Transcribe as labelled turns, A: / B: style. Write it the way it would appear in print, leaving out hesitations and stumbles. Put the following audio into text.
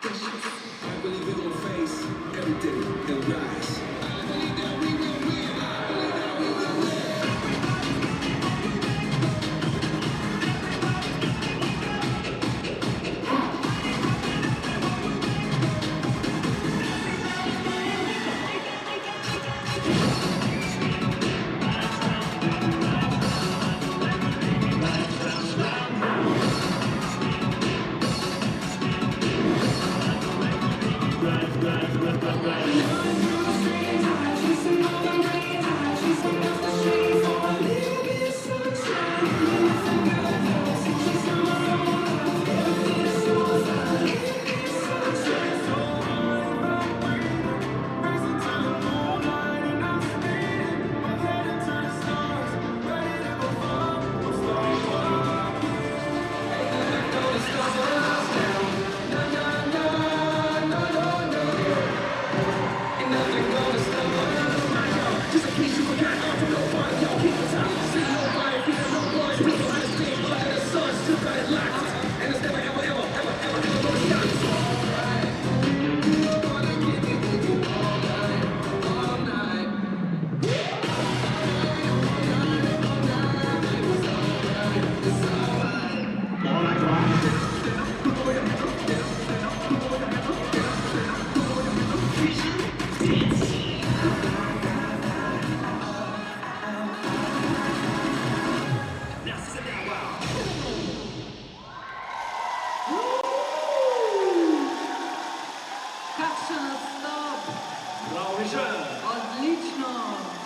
A: I believe it will face everything and rise. I believe that we will win. I believe that we will win.
B: Как же стоп!
C: Браво, Мишель!
B: Отлично!